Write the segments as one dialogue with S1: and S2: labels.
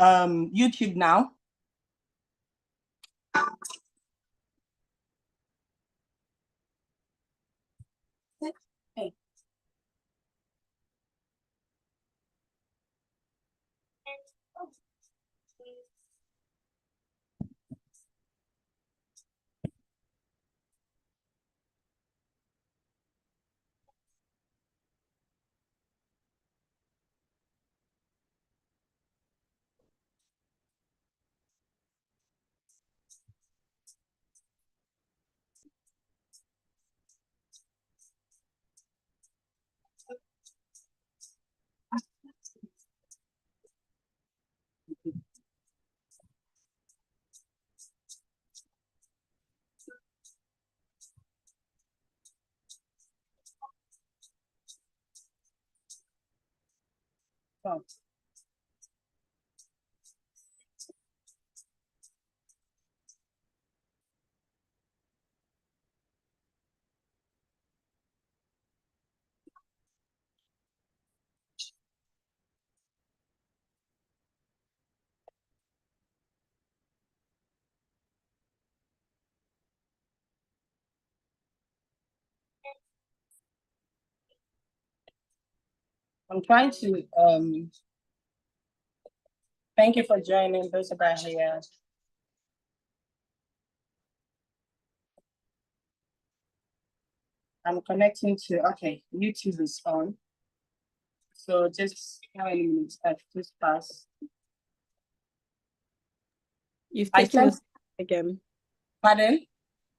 S1: YouTube now. Hey. Oh. I'm trying to thank you for joining those about here. I'm connecting to YouTube is on. So just how many minutes have just passed?
S2: You've taken yourself up again.
S1: Pardon?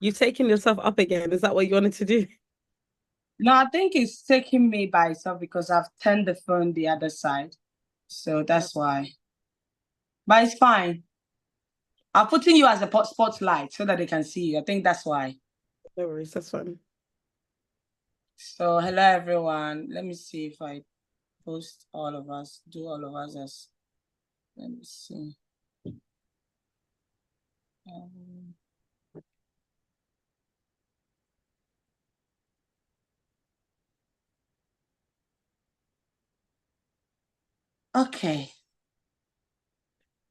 S2: You've taken yourself up again. Is that what you wanted to do?
S1: No, I think it's taking me by itself because I've turned the phone the other side. So that's why. But it's fine. I'm putting you as a spotlight so that they can see you. I think that's why.
S2: No worries, that's fine.
S1: So hello everyone. Let me see if I post all of us, do all of us as, let me see. Okay.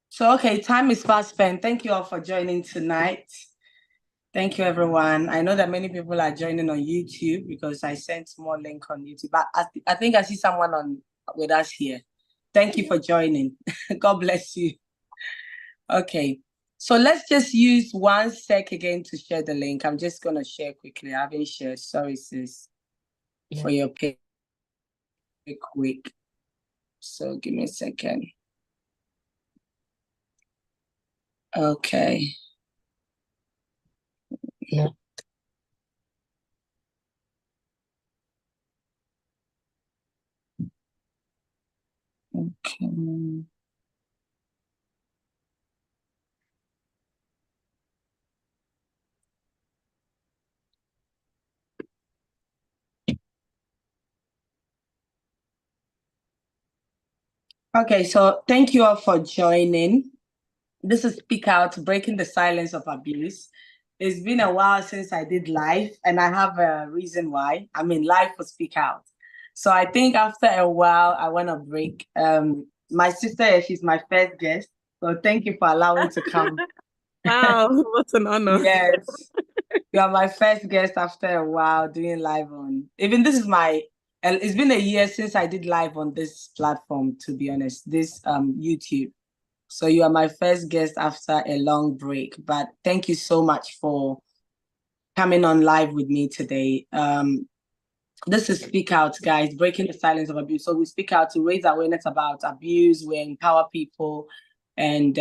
S1: So, time is fast spent. Thank you all for joining tonight. Thank you, everyone. I know that many people are joining on YouTube because I sent more link on YouTube, but I think I see someone with us here. Thank you for joining. God bless you. Okay. So let's just use 1 sec again to share the link. I'm just going to share quickly. I haven't shared. Sorry, sis, for your pay quick. So give me a second. Okay. Yeah. Okay. Okay, so thank you all for joining. This is Speak Out, Breaking the Silence of Abuse. It's been a while since I did live, and I have a reason why. I mean, live for Speak Out. So I think after a while, I want to break. My sister, she's my first guest. So thank you for allowing to come.
S2: Wow, what an honor.
S1: Yes. You are my first guest after a while doing live on. Even this is it's been a year since I did live on this platform, to be honest, this YouTube. So you are my first guest after a long break, but thank you so much for coming on live with me today. This is Speak Out, guys, breaking the silence of abuse. So we speak out to raise awareness about abuse, we empower people, and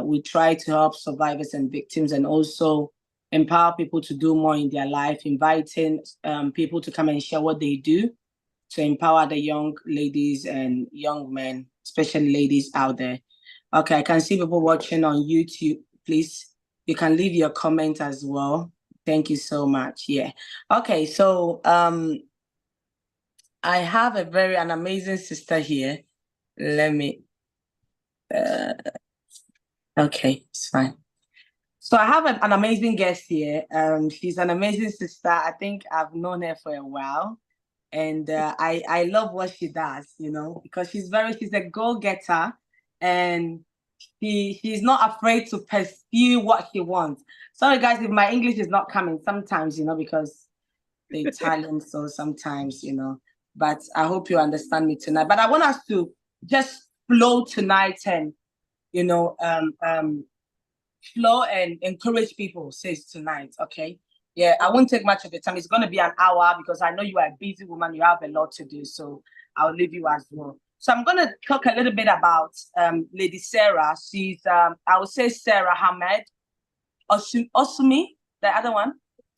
S1: we try to help survivors and victims, and also empower people to do more in their life, inviting people to come and share what they do to empower the young ladies and young men, especially ladies out there. Okay, I can see people watching on YouTube. Please, you can leave your comment as well. Thank you so much. Yeah. Okay, so I have an amazing sister here. Let me, okay, it's fine. So I have an amazing guest here. She's an amazing sister. I think I've known her for a while. And I love what she does, because she's a go-getter, and she's not afraid to pursue what she wants. Sorry, guys, if my English is not coming sometimes, because the Italian, so sometimes, but I hope you understand me tonight. But I want us to just flow tonight and, flow and encourage people, says tonight, okay? Yeah, I won't take much of your time. It's going to be an hour because I know you are a busy woman. You have a lot to do, so I'll leave you as well. So I'm going to talk a little bit about Lady Sarah. She's, I would say Sarah Hamed Osumi, the other one.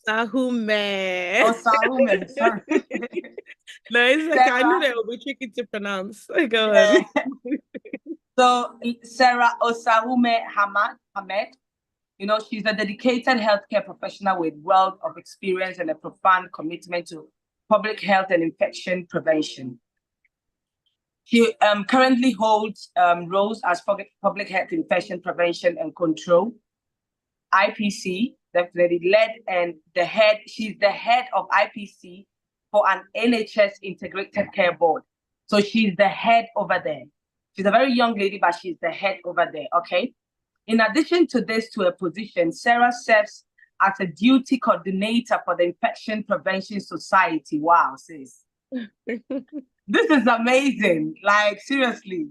S2: Sahume.
S1: Oh, Sahume, sorry.
S2: No, it's okay.
S1: Sarah,
S2: I know that it will be tricky to pronounce. Go on.
S1: So Sarah Osahume Hamed, she's a dedicated healthcare professional with wealth of experience and a profound commitment to public health and infection prevention. She currently holds roles as public health infection prevention and control, IPC, definitely led, and she's the head of IPC for an NHS integrated care board. So she's the head over there. She's a very young lady, but she's the head over there, okay? In addition to this, to a position, Sarah serves as a duty coordinator for the Infection Prevention Society. Wow, sis. This is amazing. Like, seriously,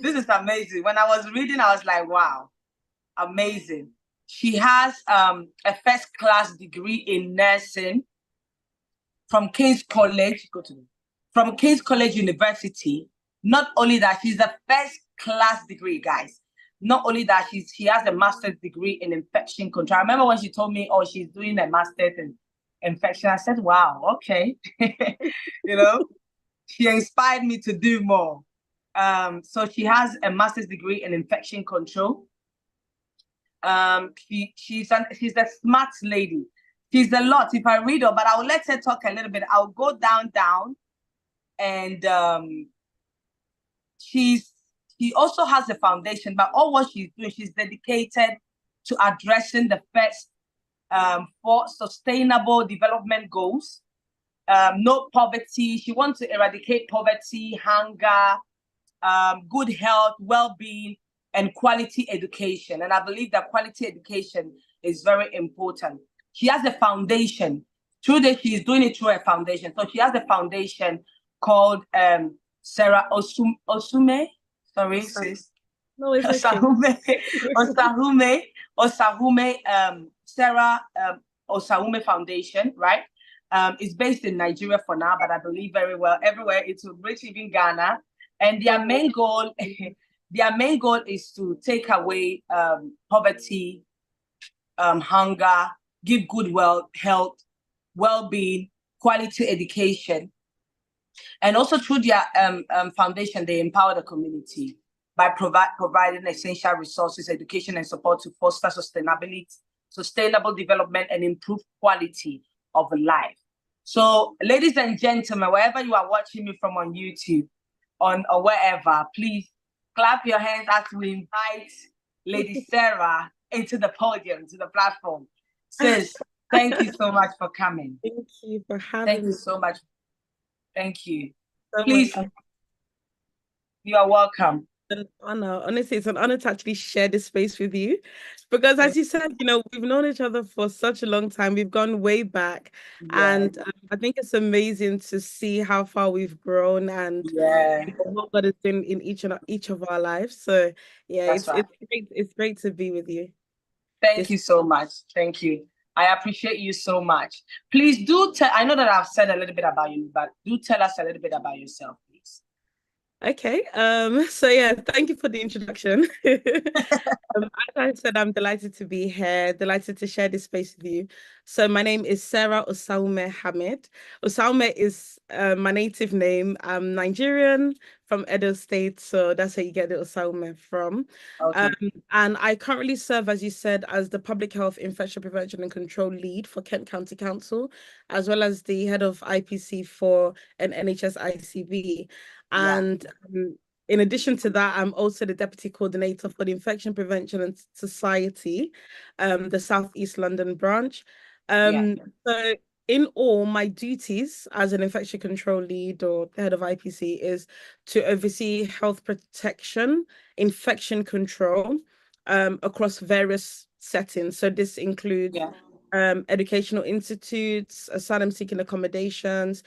S1: this is amazing. When I was reading, I was like, wow, amazing. She has a first-class degree in nursing from King's College, from King's College University. Not only that, she's a first-class degree, guys. Not only that, she has a master's degree in infection control. I remember when she told me, oh, she's doing a master's in infection. I said, wow, okay. She inspired me to do more. So she has a master's degree in infection control. She's a smart lady. She's a lot. If I read her, but I will let her talk a little bit. I'll go down, and she also has a foundation, but all what she's doing, she's dedicated to addressing the first 4 sustainable development goals. No poverty. She wants to eradicate poverty, hunger, good health, well-being, and quality education. And I believe that quality education is very important. She has a foundation. Through this, she's doing it through a foundation. So she has a foundation called Sarah Osume. Sorry, sis.
S2: No, it's okay.
S1: Sarah Osahume Foundation, right? It's based in Nigeria for now, but I believe very well everywhere it will reach even Ghana. And their main goal, is to take away poverty, hunger, give good health, well-being, quality education. And also through their foundation, they empower the community by providing essential resources, education, and support to foster sustainable development, and improve quality of life. So, ladies and gentlemen, wherever you are watching me from on YouTube, or wherever, please clap your hands as we invite Lady Sarah into the podium, to the platform. Sis, thank you so much for coming.
S2: Thank you for having me.
S1: Thank you so much. Thank you.
S2: So
S1: Please, you are welcome.
S2: An honor. Honestly, it's an honor to actually share this space with you, because as you said, we've known each other for such a long time. We've gone way back, and I think it's amazing to see how far we've grown and what God is doing in each of our lives. So yeah, it's great to be with you.
S1: Thank you so much. Thank you. I appreciate you so much. Please do tell. I know that I've said a little bit about you, but do tell us a little bit about yourself, please.
S2: Okay. So yeah, thank you for the introduction. As I said, I'm delighted to be here, delighted to share this space with you. So my name is Sarah Osaume Hamed. Osaume is my native name. I'm Nigerian from Edo State, so that's where you get the Osaume from.
S1: Okay.
S2: And I currently serve, as you said, as the Public Health Infection Prevention and Control Lead for Kent County Council, as well as the head of IPC for an NHS ICB. And in addition to that, I'm also the Deputy Coordinator for the Infection Prevention and Society, the South East London branch. So in all, my duties as an infection control lead or head of IPC is to oversee health protection, infection control, across various settings. So this includes
S1: Yeah.
S2: educational institutes, asylum seeking accommodations,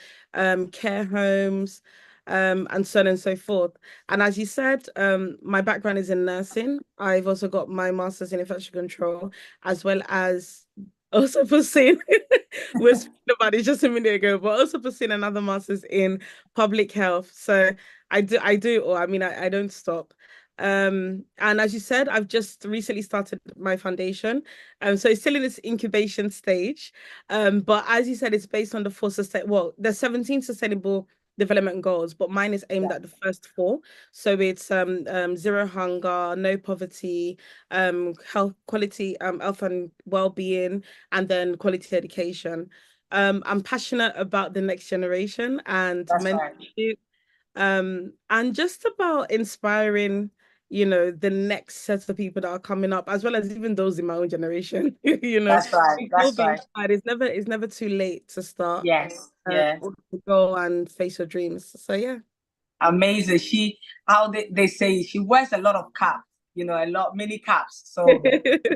S2: care homes, and so on and so forth. And as you said, my background is in nursing. I've also got my master's in infection control, as well as also pursuing we were speaking about it just a minute ago, but also pursuing another master's in public health. So or I mean I don't stop. And as you said, I've just recently started my foundation. So it's still in its incubation stage. But as you said, it's based on the there's 17 sustainable development goals, but mine is aimed
S1: Yeah.
S2: at the first four. So it's zero hunger, no poverty, health and well-being, and then quality education. I'm passionate about the next generation and
S1: That's right.
S2: mentorship, and just about inspiring, the next set of people that are coming up, as well as even those in my own generation.
S1: That's right.
S2: We all
S1: That's
S2: be
S1: right.
S2: inspired. It's never too late to start,
S1: Yes. Yeah.
S2: or to go and face your dreams. So yeah.
S1: Amazing. How they say she wears a lot of caps, many caps. So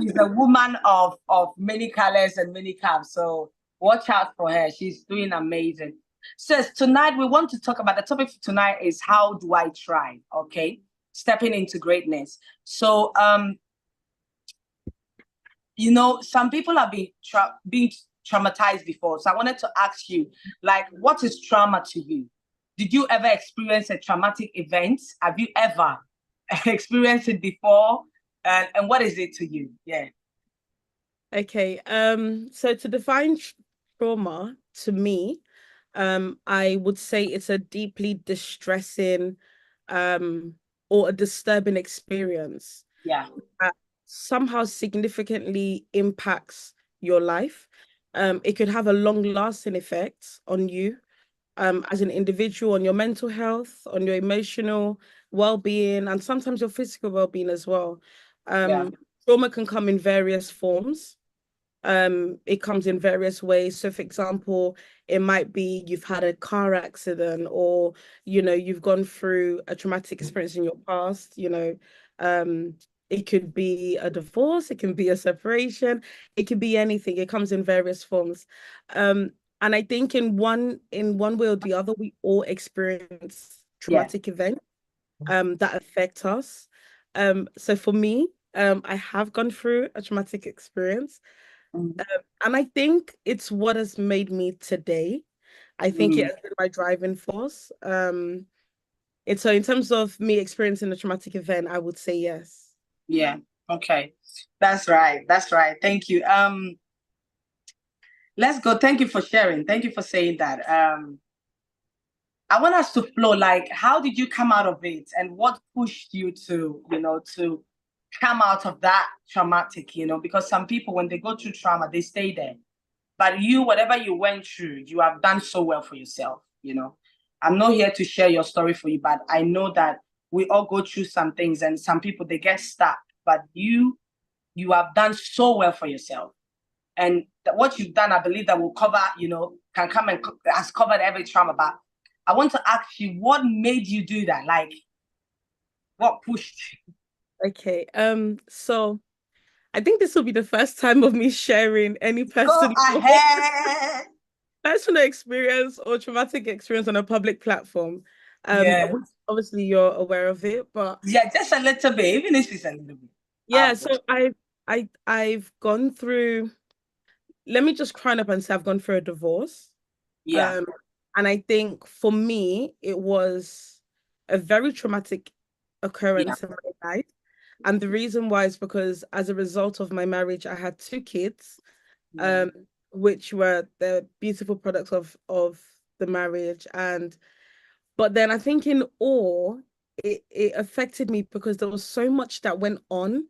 S1: she's a woman of many colors and many caps. So watch out for her. She's doing amazing. So tonight we want to talk about the topic for tonight is how do I try? Okay, stepping into greatness. So some people have been traumatized before. So I wanted to ask you, like, what is trauma to you? Did you ever experience a traumatic event? Have you ever experienced it before? And what is it to you? Yeah.
S2: Okay. So to define trauma to me, I would say it's a deeply distressing, or a disturbing experience
S1: Yeah.
S2: that somehow significantly impacts your life. It could have a long-lasting effect on you, as an individual, on your mental health, on your emotional well-being, and sometimes your physical well-being as well.
S1: Yeah.
S2: Um, Trauma can come in various forms. It comes in various ways. So for example, it might be you've had a car accident, or you've gone through a traumatic experience in your past. It could be a divorce, it can be a separation, it could be anything. It comes in various forms. And I think in one way or the other, we all experience
S1: Yeah.
S2: traumatic events that affect us. So for me, I have gone through a traumatic experience.
S1: Mm.
S2: And I think it's what has made me today. I think it
S1: Mm.
S2: has been my driving force. So in terms of me experiencing a traumatic event, I would say yes.
S1: Yeah. Okay. That's right. That's right. Thank you. Let's go. Thank you for sharing. Thank you for saying that. I want us to flow. Like, how did you come out of it, and what pushed you to come out of that traumatic? Because some people, when they go through trauma, they stay there. But you, whatever you went through, you have done so well for yourself. I'm not here to share your story for you, but I know that we all go through some things, and some people they get stuck. But you have done so well for yourself, and what you've done, I believe that will cover, can come and has covered every trauma. But I want to ask you, what made you do that? Like, what pushed you?
S2: Okay. So I think this will be the first time of me sharing any
S1: Go
S2: personal
S1: ahead.
S2: personal experience or traumatic experience on a public platform.
S1: Yeah.
S2: Obviously you're aware of it, but
S1: Yeah, just a little bit, even if it's a little bit.
S2: yeah, so I've gone through, let me just crown up and say I've gone through a divorce.
S1: Yeah.
S2: Um, and I think for me, it was a very traumatic
S1: Yeah.
S2: occurrence in my life. And the reason why is because as a result of my marriage, I had two kids,
S1: Yeah.
S2: um, which were the beautiful products of the marriage. But then I think in all, it affected me because there was so much that went on.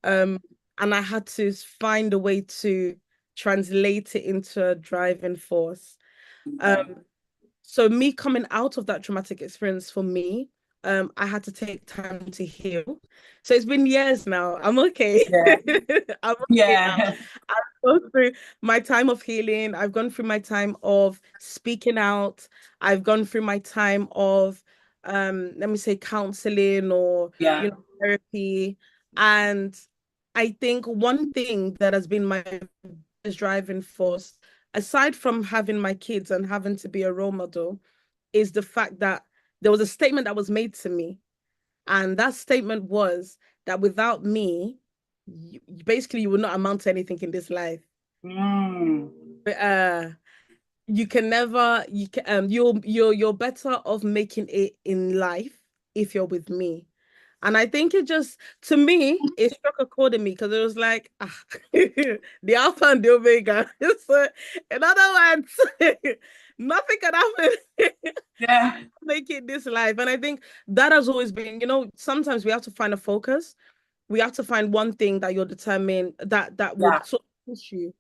S2: Um, and I had to find a way to translate it into a driving force. Um,
S1: Yeah.
S2: so me coming out of that traumatic experience for me, I had to take time to heal. So it's been years now. I'm okay.
S1: Yeah.
S2: I'm okay now.
S1: Yeah.
S2: gone through my time of healing. I've gone through my time of speaking out. I've gone through my time of let me say counseling or
S1: Yeah.
S2: therapy. And I think one thing that has been my biggest driving force, aside from having my kids and having to be a role model, is the fact that there was a statement that was made to me. And that statement was that without me, basically you will not amount to anything in this life.
S1: Mm.
S2: Uh, you can never you can you're better off making it in life if you're with me. And I think it just, to me, it struck a chord in me because it was like, the alpha and the omega. So, in other words, nothing can happen.
S1: Yeah.
S2: Make it this life. And I think that has always been, sometimes we have to find a focus. We have to find one thing that you're determined that
S1: Yeah.
S2: would sort of push you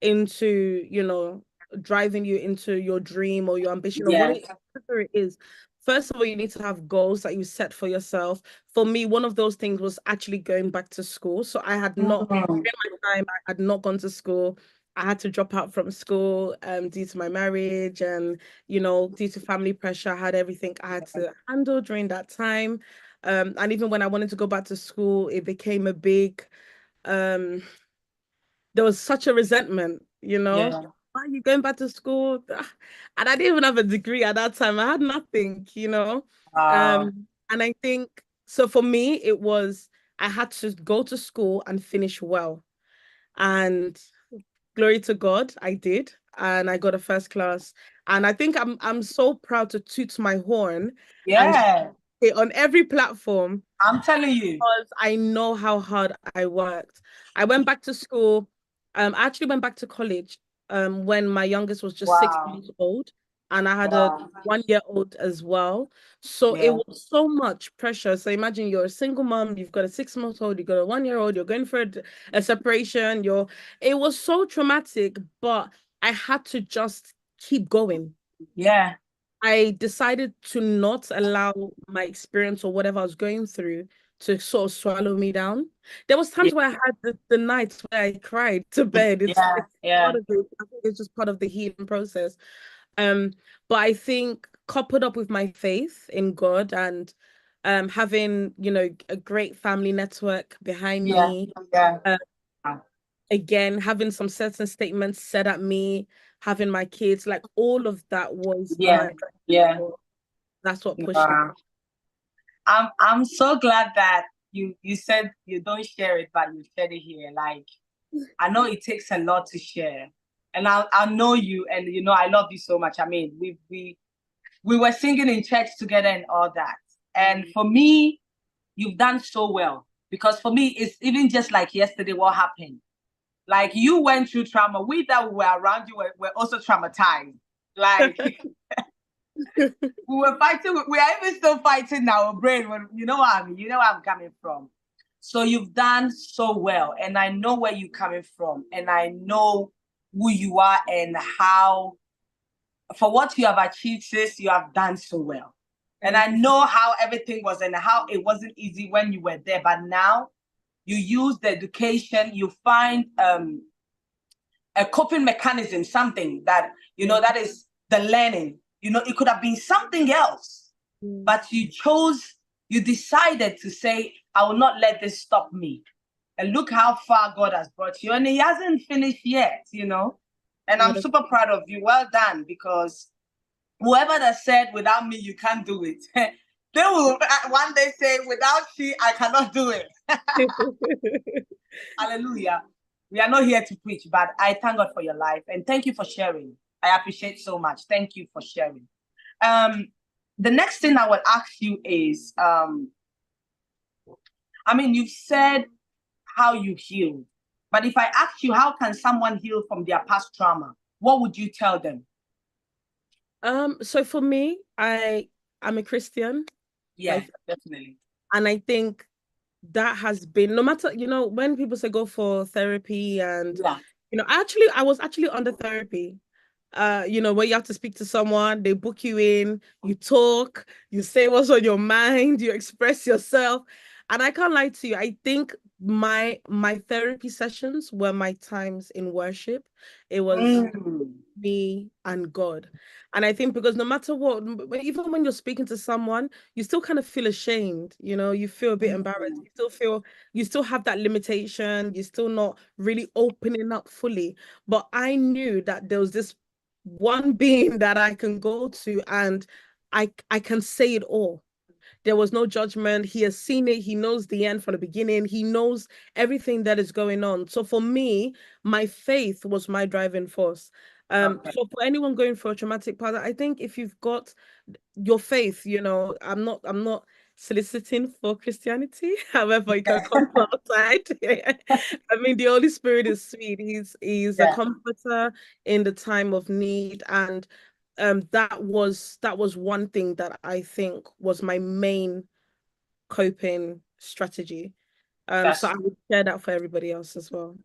S2: into, driving you into your dream or your ambition or
S1: Yes.
S2: whatever it is. First of all, you need to have goals that you set for yourself. For me, one of those things was actually going back to school. So I had not,
S1: Mm.
S2: during my time, I had not gone to school. I had to drop out from school due to my marriage and, due to family pressure. I had everything I had to handle during that time. And even when I wanted to go back to school, it became a big, um, there was such a resentment,
S1: Yeah.
S2: why are you going back to school? And I didn't even have a degree at that time. I had nothing.
S1: Wow.
S2: And I think so for me, it was I had to go to school and finish well. And glory to God, I did. And I got a first class. And I think I'm so proud to toot my horn and
S1: Yeah.
S2: say on every platform
S1: I'm telling you.
S2: because I know how hard I worked. I went back to school. I actually went back to college when my youngest was just six
S1: Wow.
S2: months old, and I had a
S1: Wow.
S2: 1 year old as well. So it
S1: Yeah.
S2: was so much pressure. So imagine you're a single mom, you've got a 6 month old, you've got a 1 year old, you're going for a separation. It was so traumatic, but I had to just keep going.
S1: Yeah.
S2: I decided to not allow my experience or whatever I was going through to sort of swallow me down. There was
S1: Yeah.
S2: times where I had the nights where I cried to bed.
S1: Yeah.
S2: It's
S1: Yeah.
S2: part of it. I think it's just part of the healing process. Um, but I think coupled up with my faith in God and having, a great family network behind
S1: Yeah.
S2: me,
S1: Yeah.
S2: uh, again, having some certain statements said at me, having my kids, like all of that was my
S1: Yeah. Yeah.
S2: that's what pushed me.
S1: Wow. I'm so glad that you said you don't share it, but you shared it here. Like, I know it takes a lot to share. And I know you, and I love you so much. I mean, we were singing in church together and all that. And for me, you've done so well. Because for me, it's even just like yesterday, what happened. Like, you went through trauma. We that were around you were also traumatized. Like, we were fighting. We are even still fighting our brain. When you know what I mean. You know where I'm coming from. So you've done so well, and I know where you're coming from, and I know who you are and how, for what you have achieved, sis, you have done so well. And I
S2: Thank you.
S1: know how everything was and how it wasn't easy when you were there, but now you use the education, you find a coping mechanism, something that, that is the learning. It could have been something else, but you decided to say, I will not let this stop me. And look how far God has brought you. And he hasn't finished yet. And I'm
S2: Not a-
S1: super proud of you. Well done, because whoever that said, without me, you can't do it, they will one day say, without she, I cannot do it. Hallelujah. We are not here to preach, but I thank God for your life. And thank you for sharing. I appreciate so much. Thank you for sharing. Um, the next thing I will ask you is, I mean, you've said how you healed, but if I ask you, how can someone heal from their past trauma? What would you tell them?
S2: so for me, I'm a Christian.
S1: Yeah,
S2: I
S1: definitely.
S2: and I think that has been no matter, when people say go for therapy and
S1: Yeah.
S2: I was actually under therapy. Where you have to speak to someone, they book you in, you talk, you say what's on your mind, you express yourself. And I can't lie to you, I think my therapy sessions were my times in worship. It was
S1: Mm.
S2: me and God. And I think because no matter what, even when you're speaking to someone, you still kind of feel ashamed, you feel a bit embarrassed.
S1: Mm.
S2: You still have that limitation. You're still not really opening up fully. But I knew that there was this one being that I can go to, and I can say it all. There was no judgment. He has seen it. He knows the end from the beginning. He knows everything that is going on. So for me, my faith was my driving force.
S1: Okay.
S2: So for anyone going through a traumatic part, I think if you've got your faith, I'm not soliciting for Christianity. However, you can come outside. I mean, the Holy Spirit is sweet. He's a
S1: Yeah,
S2: comforter in the time of need, and that was one thing that I think was my main coping strategy. So
S1: that's
S2: I would share that for everybody else as well.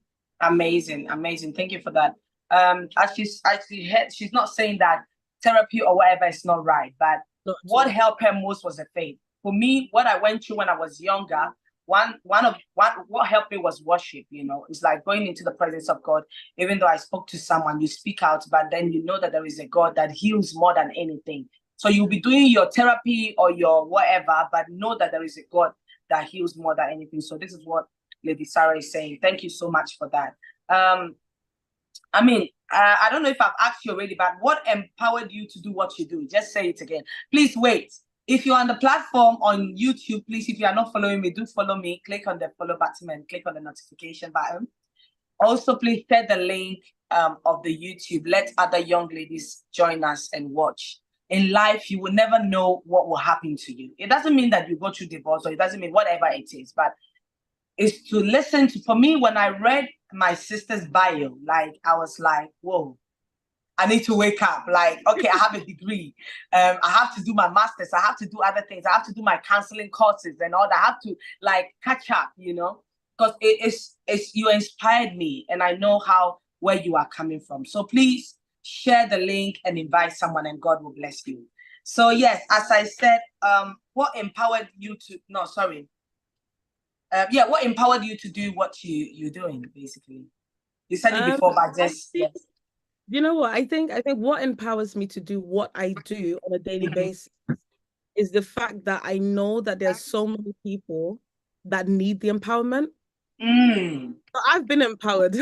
S1: amazing, amazing. Thank you for that. She's not saying that therapy or whatever is not right, but
S2: Not at
S1: what
S2: all.
S1: helped her most was the faith. For me, what I went through when I was younger, what helped me was worship. It's like going into the presence of God. Even though I spoke to someone, you speak out, but then you know that there is a God that heals more than anything. So you'll be doing your therapy or your whatever, but know that there is a God that heals more than anything. So this is what Lady Sarah is saying. Thank you so much for that. I don't know if I've asked you already, but what empowered you to do what you do? Just say it again. Please wait. If you're on the platform on YouTube, please, if you are not following me, do follow me. Click on the follow button and click on the notification button. Also, please share the link of the YouTube. Let other young ladies join us and watch. In life, you will never know what will happen to you. It doesn't mean that you go through divorce, or it doesn't mean whatever it is, but is to listen to. For me, when I read my sister's bio, like I was like, whoa, I need to wake up. Like, okay, I have a degree. I have to do my master's. I have to do other things. I have to do my counseling courses and all that. I have to like catch up, because it's you inspired me, and I know where you are coming from. So please share the link and invite someone, and God will bless you. So yes, as I said, what empowered you to? No, sorry. What empowered you to do what you're doing, basically? You said it before, but
S2: I
S1: just
S2: think,
S1: yes.
S2: you know what? I think what empowers me to do what I do on a daily
S1: Mhm.
S2: basis is the fact that I know that there's so many people that need the empowerment.
S1: Mm.
S2: So I've been empowered,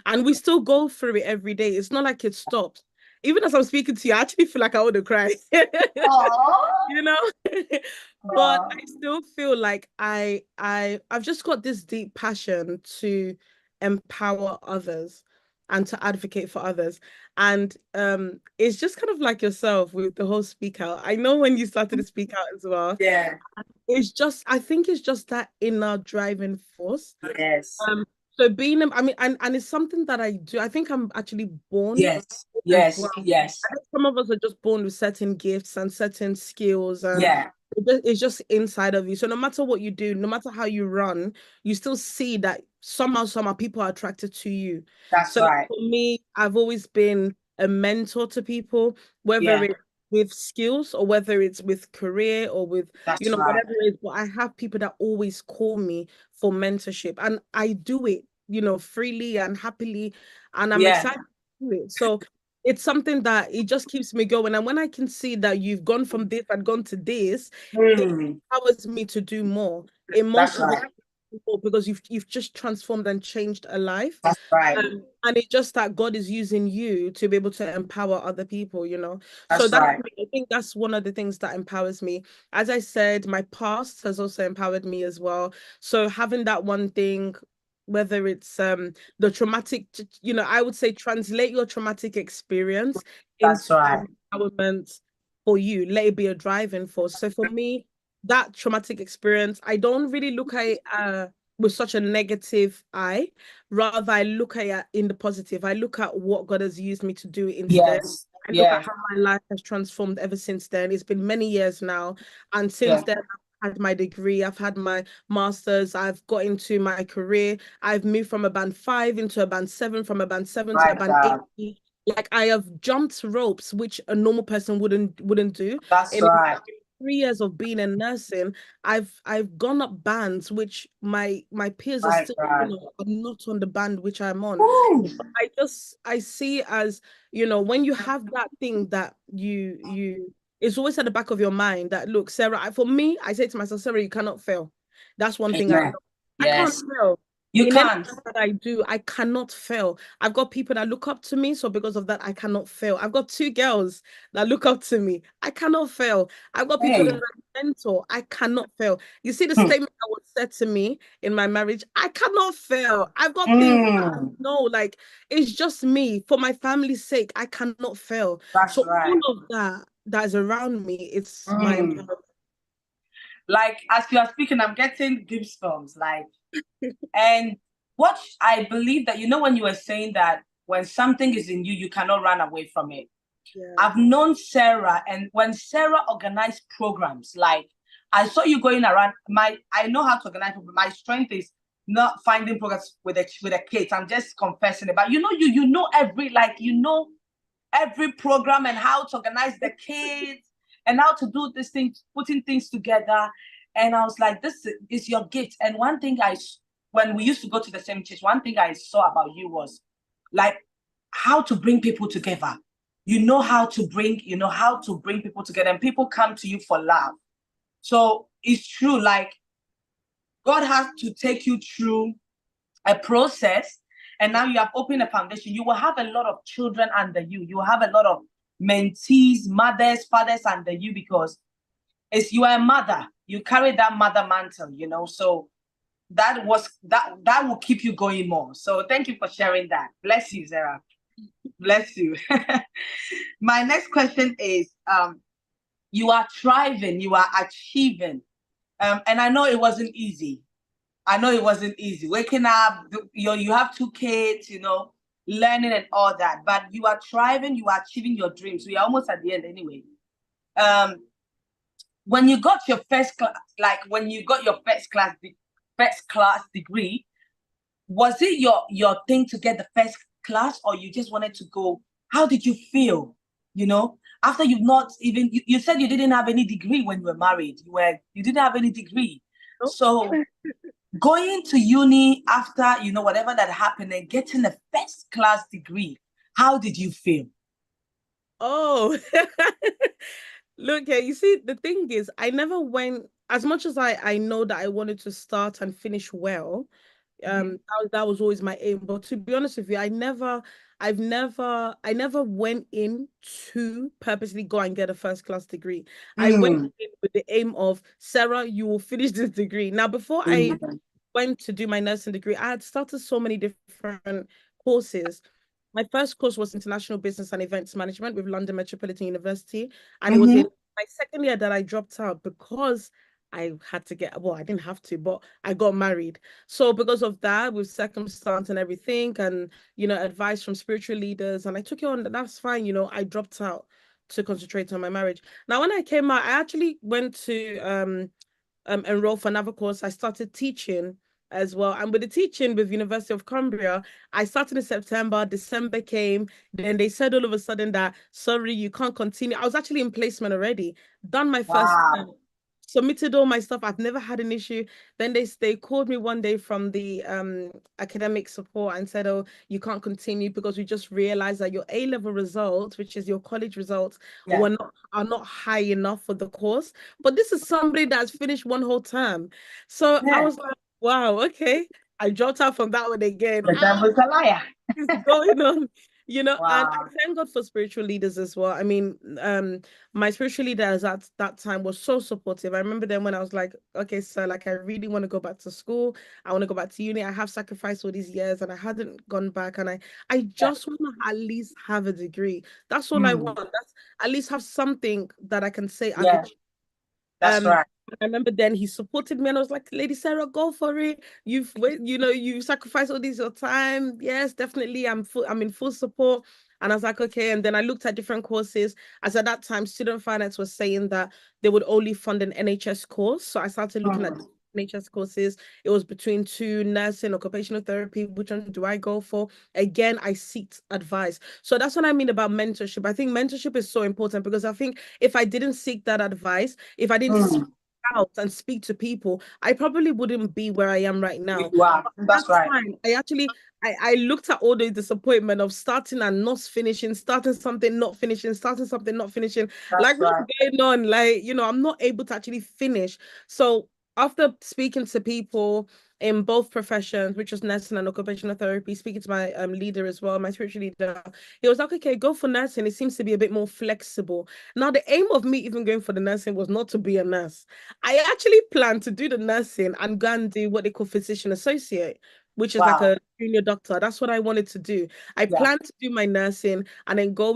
S2: and we still go through it every day. It's not like it stops. Even as I'm speaking to you, I actually feel like I want to cry.
S1: Aww.
S2: you know but
S1: Aww.
S2: I still feel like I've just got this deep passion to empower others and to advocate for others. And it's just kind of like yourself with the whole speak out. I know when you started to speak out as well,
S1: Yeah.
S2: I think it's just that inner driving force.
S1: Yes.
S2: So being, I mean, and it's something that I do. I think I'm actually born
S1: Yes.
S2: as
S1: Yes.
S2: well.
S1: Yes.
S2: I think some of us are just born with certain gifts and certain skills, and
S1: Yeah.
S2: it's just inside of you. So no matter what you do, no matter how you run, you still see that somehow people are attracted to you.
S1: That's
S2: So
S1: right.
S2: for me, I've always been a mentor to people, whether
S1: Yeah.
S2: it's with skills or whether it's with career or with,
S1: That's right.
S2: whatever it is. But I have people that always call me for mentorship, and I do it, freely and happily, and I'm
S1: Yeah.
S2: excited to do it. So it's something that it just keeps me going. And when I can see that you've gone from this and gone to this, it
S1: Mm.
S2: empowers me to do more. It
S1: That's
S2: motivates
S1: right.
S2: me more because you've just transformed and changed a life.
S1: That's right.
S2: And it's just that God is using you to be able to empower other people, So
S1: That's
S2: that's,
S1: right.
S2: I think that's one of the things that empowers me. As I said, my past has also empowered me as well. So having that one thing, whether it's the traumatic, I would say translate your traumatic experience
S1: That's
S2: into
S1: right.
S2: empowerment for you. Let it be a driving force. So for me, that traumatic experience, I don't really look at it with such a negative eye. Rather, I look at it in the positive. I look at what God has used me to do instead.
S1: Yes.
S2: I look at
S1: Yeah.
S2: how my life has transformed ever since then. It's been many years now. And since
S1: Yeah.
S2: then, I've had my degree, I've had my master's, I've got into my career. I've moved from a band 5 into a band 7, from a band 7 to a
S1: My
S2: band
S1: God.
S2: 8. Like I have jumped ropes, which a normal person wouldn't do.
S1: That's
S2: And
S1: right.
S2: 3 years of being in nursing, I've gone up bands, which my peers are
S1: My
S2: still,
S1: God.
S2: I'm not on the band which I'm on.
S1: Ooh.
S2: I see it as, when you have that thing that it's always at the back of your mind that, look, Sarah, for me, I say to myself, Sarah, you cannot fail. That's one thing I
S1: Amen.
S2: know. I can't
S1: Yes.
S2: fail.
S1: You
S2: In anything
S1: can't.
S2: that I do, I cannot fail. I've got people that look up to me, so because of that, I cannot fail. I've got 2 girls that look up to me. I cannot fail. I've got people that
S1: Hey.
S2: I mentor. I cannot fail. You see the
S1: Hmm.
S2: statement that was said to me in my marriage, I cannot fail. I've got things that I
S1: Mm.
S2: know, like it's just me. For my family's sake, I cannot fail.
S1: That's
S2: So
S1: right.
S2: all of that is around me, it's my
S1: Mm.
S2: empowerment.
S1: Like as you are speaking, I'm getting goosebumps. Like, and what I believe that when you were saying that when something is in you, you cannot run away from it.
S2: Yeah.
S1: I've known Sarah, and when Sarah organized programs, like I saw you going around. I know how to organize, but my strength is not finding programs with the kids. I'm just confessing it. But you know every program and how to organize the kids and how to do this thing, putting things together. And I was like, this is your gift. And one thing when we used to go to the same church, one thing I saw about you was like how to bring people together. How to bring people together, and people come to you for love. So it's true, like God has to take you through a process, and now you have opened a foundation. You will have a lot of children under you. You will have a lot of mentees, mothers, fathers under you, because you are a mother. You carry that mother mantle. So that will keep you going more. So thank you for sharing that. Bless you, Zara. Bless you. My next question is, you are thriving, you are achieving. And I know it wasn't easy. Waking up, you have 2 kids, learning and all that. But you are thriving, you are achieving your dreams. We are almost at the end anyway. When you got your first class degree, was it your thing to get the first class, or you just wanted to go? How did you feel? After you've not even you said you didn't have any degree when you were married. You didn't have any degree.
S2: Oh.
S1: So going to uni after whatever that happened and getting a first class degree, how did you feel?
S2: Oh, look, yeah, you see, the thing is, I never went, as much as I know that I wanted to start and finish well, that was always my aim. But to be honest with you, I never went in to purposely go and get a first class degree. I went
S1: Mm.
S2: in with the aim of, Sarah, you will finish this degree. Now, before I
S1: Mm.
S2: went to do my nursing degree, I had started so many different courses. My first course was International Business and Events Management with London Metropolitan University. And it was in
S1: Mm-hmm.
S2: my second year that I dropped out because I had to well, I didn't have to, but I got married. So because of that, with circumstance and everything, and advice from spiritual leaders, and I took it on, that's fine, I dropped out to concentrate on my marriage. Now, when I came out, I actually went to enroll for another course. I started teaching as well. And with the teaching with University of Cumbria, I started in September, December came, then they said all of a sudden that, sorry, you can't continue. I was actually in placement already, done my first term,
S1: Wow.
S2: submitted all my stuff. I've never had an issue. Then they called me one day from the academic support and said, oh, you can't continue because we just realized that your A-level results, which is your college results,
S1: Yeah.
S2: are not high enough for the course. But this is somebody that's finished one whole term. So I
S1: Yeah.
S2: was like, wow, okay. I dropped out from that one again.
S1: The devil's a liar.
S2: Is going on? And I
S1: Wow.
S2: thank God for spiritual leaders as well. I mean, my spiritual leaders at that time was so supportive. I remember them when I was like, okay, so like I really want to go back to school. I want to go back to uni. I have sacrificed all these years and I hadn't gone back. And I
S1: Yeah.
S2: just want to at least have a degree. That's all I
S1: Mm.
S2: want. That's at least have something that I can say I've
S1: Yeah.
S2: achieved.
S1: That's right.
S2: I remember then he supported me and I was like, Lady Sarah, go for it. You've sacrificed all this your time. Yes, definitely. I'm in full support. And I was like, okay. And then I looked at different courses. As at that time, student finance was saying that they would only fund an NHS course. So I started looking at
S1: Mm.
S2: NHS courses. It was between two, nursing, occupational therapy. Which one do I go for? Again, I seeked advice. So that's what I mean about mentorship. I think mentorship is so important because I think if I didn't seek that advice, if I didn't speak out and speak to people, I probably wouldn't be where I am right now.
S1: Wow,
S2: But at
S1: that's
S2: that
S1: right.
S2: time, I looked at all the disappointment of starting and not finishing, starting something, not finishing, starting something, not finishing.
S1: That's
S2: Like, what's
S1: right.
S2: going on? Like, I'm not able to actually finish. So after speaking to people in both professions, which was nursing and occupational therapy, speaking to my leader as well, my spiritual leader, he was like, okay, go for nursing. It seems to be a bit more flexible. Now, the aim of me even going for the nursing was not to be a nurse. I actually planned to do the nursing and go and do what they call physician associate, which is like
S1: Wow.
S2: a junior doctor. That's what I wanted to do. I
S1: Yeah.
S2: planned to do my nursing and then go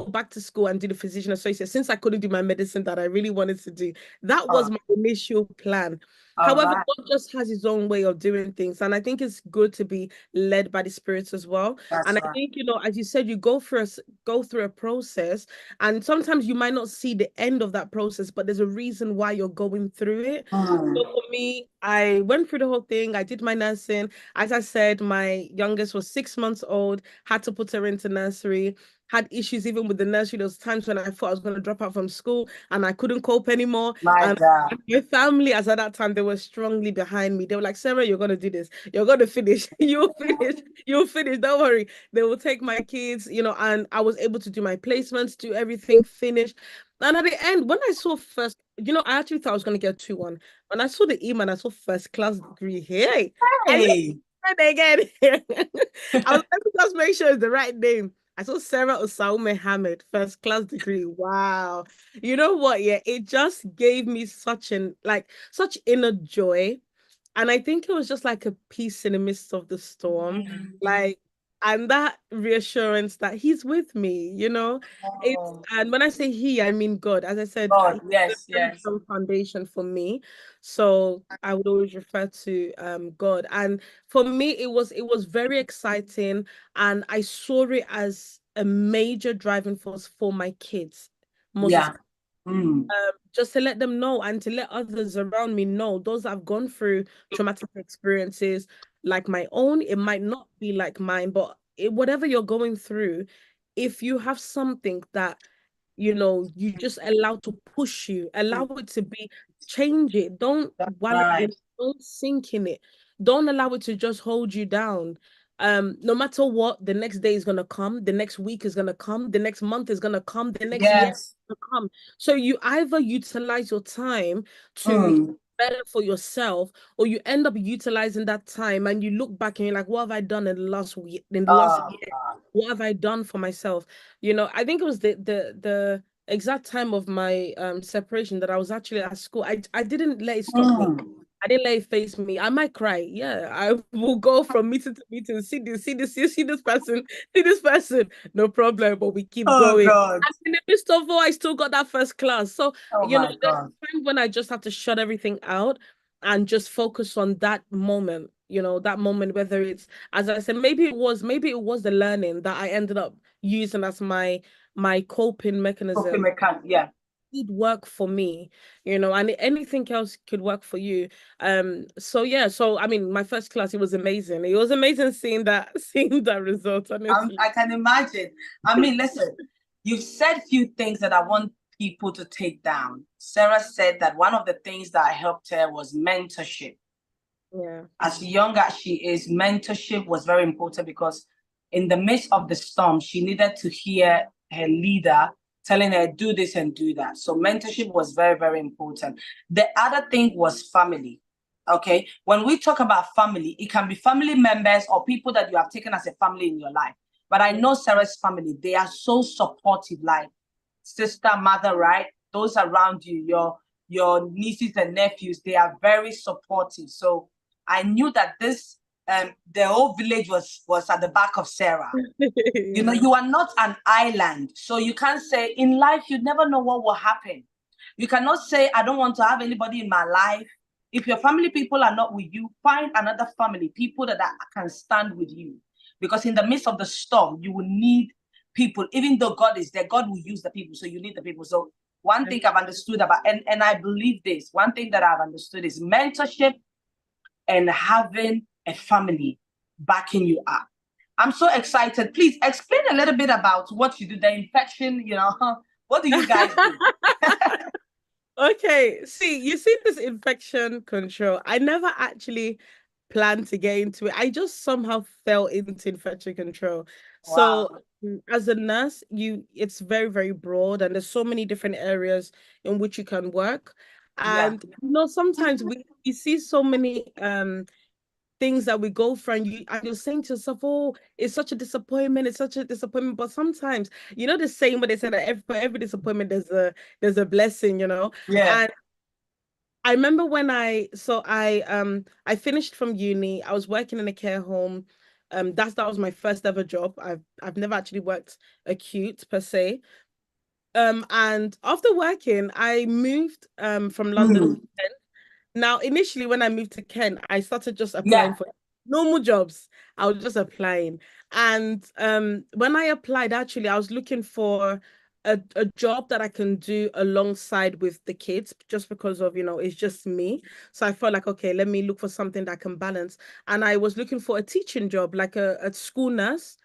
S2: back to school and do the physician associate since I couldn't do my medicine that I really wanted to do. That
S1: All
S2: was my initial plan.
S1: all
S2: However,
S1: right.
S2: God just has his own way of doing things. And I think it's good to be led by the spirits as well.
S1: That's
S2: And I
S1: right.
S2: think, as you said, you go through a process, and sometimes you might not see the end of that process, but there's a reason why you're going through it. So for me, I went through the whole thing. I did my nursing. As I said, my youngest was 6 months old, had to put her into nursery, had issues even with the nursery. There was times when I thought I was going to drop out from school and I couldn't cope anymore.
S1: My God.
S2: My family, as at that time, they were strongly behind me. They were like, Sarah, you're going to do this. You're going to finish. You'll finish. You'll finish. Don't worry. They will take my kids, and I was able to do my placements, do everything, finish. And at the end, when I saw first, I actually thought I was going to get 2-1. When I saw the email, I saw first class degree. Hey, I looked
S1: Hey.
S2: at it again. I was like, just make sure it's the right name. I saw Sarah Osaume Hamid, first class degree. Wow. You know what? Yeah, it just gave me such inner joy. And I think it was just like a peace in the midst of the storm. Like, and that reassurance that he's with me,
S1: Oh,
S2: and when I say he, I mean God. As I said,
S1: God.
S2: he's a
S1: Yes,
S2: very
S1: yes.
S2: strong foundation for me. So I would always refer to God. And for me, it was very exciting, and I saw it as a major driving force for my kids, most
S1: Yeah.
S2: especially,
S1: Mm.
S2: just to let them know and to let others around me know, those that have gone through traumatic experiences like my own. It might not be like mine, but whatever you're going through, if you have something that you just allow to push you, allow it to be, change it. Don't
S1: That's
S2: wallow in
S1: right.
S2: it, don't sink in it, don't allow it to just hold you down. No matter what, the next day is gonna come, the next week is gonna come, the next month is gonna come, the next year is
S1: Yes.
S2: gonna come. So you either utilize your time to
S1: Mm.
S2: better for yourself, or you end up utilizing that time and you look back and you're like, what have I done in the last week, in the last
S1: Oh,
S2: year?
S1: God.
S2: What have I done for myself? I think it was the exact time of my separation that I was actually at school. I didn't let it stop me.
S1: Mm.
S2: I didn't let it face me. I might cry. Yeah, I will go from meeting to meeting, see this person, see this person. No problem, but we keep
S1: Oh,
S2: going.
S1: God.
S2: And in the midst of all, I still got that first class. So,
S1: Oh, my
S2: there's
S1: God.
S2: times when I just have to shut everything out and just focus on that moment. That moment, whether it's, as I said, maybe it was the learning that I ended up using as my coping
S1: Okay,
S2: mechanism.
S1: mechanic. Yeah.
S2: Did work for me, and anything else could work for you. So yeah, so I mean, my first class, it was amazing. It was amazing seeing that seeing that result, honestly.
S1: I can imagine. I mean, listen, you've said few things that I want people to take down. Sarah said that one of the things that helped her was mentorship.
S2: Yeah.
S1: As young as she is, mentorship was very important because in the midst of the storm, she needed to hear her leader telling her, do this and do that. So mentorship was very, very important. The other thing was family. Okay. When we talk about family, it can be family members or people that you have taken as a family in your life. But I know Sarah's family, they are so supportive, like sister, mother, right? Those around you, your nieces and nephews, they are very supportive. So I knew that the whole village was at the back of Sarah.
S2: Yeah.
S1: You are not an island. So you can't say in life, you never know what will happen. You cannot say, I don't want to have anybody in my life. If your family people are not with you, find another family, people that can stand with you. Because in the midst of the storm, you will need people. Even though God is there, God will use the people. So you need the people. So one thing I've understood about, and I believe this, one thing that I've understood is mentorship and having a family backing you up. I'm so excited. Please explain a little bit about what you do, the infection, what do you guys do?
S2: Okay, see, you see this infection control. I never actually planned to get into it. I just somehow fell into infection control. So,
S1: Wow.
S2: as a nurse, it's very, very broad, and there's so many different areas in which you can work.
S1: Yeah.
S2: And sometimes we see so many things that we go through, and you're saying to yourself, oh, it's such a disappointment, it's such a disappointment. But sometimes, the same way they say that for every disappointment there's a blessing,
S1: Yeah.
S2: and I remember when I finished from uni. I was working in a care home. That was my first ever job. I've never actually worked acute per se. And after working, I moved from London to
S1: Mm.
S2: Kent. Now, initially, when I moved to Kent, I started just applying
S1: Yeah.
S2: for normal jobs. I was just applying. And when I applied, actually, I was looking for a job that I can do alongside with the kids, just because of, it's just me. So I felt like, okay, let me look for something that I can balance. And I was looking for a teaching job, like a school nurse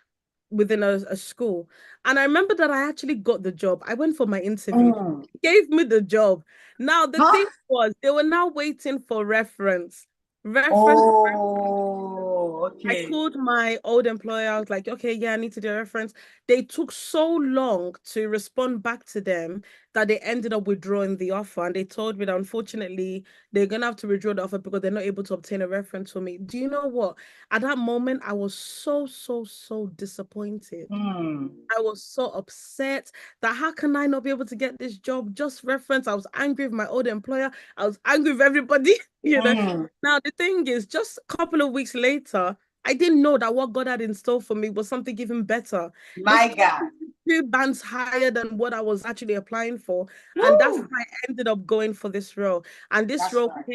S2: within a school. And I remember that I actually got the job. I went for my interview,
S1: Mm.
S2: gave me the job. Now, the
S1: Huh?
S2: thing was, they were now waiting for reference. Reference.
S1: Oh,
S2: I
S1: okay.
S2: called my old employer. I was like, okay, yeah, I need to do a reference. They took so long to respond back to them that they ended up withdrawing the offer. And they told me that unfortunately, they're going to have to withdraw the offer because they're not able to obtain a reference for me. Do you know what? At that moment, I was so, so, so disappointed.
S1: Mm.
S2: I was so upset that how can I not be able to get this job? Just reference. I was angry with my old employer. I was angry with everybody,
S1: Mm.
S2: Now, the thing is, just a couple of weeks later, I didn't know that what God had in store for me was something even better.
S1: My
S2: Just
S1: God.
S2: two bands higher than what I was actually applying for. And that's how
S1: Woo.
S2: I ended up going for this role. And this
S1: That's
S2: role
S1: right.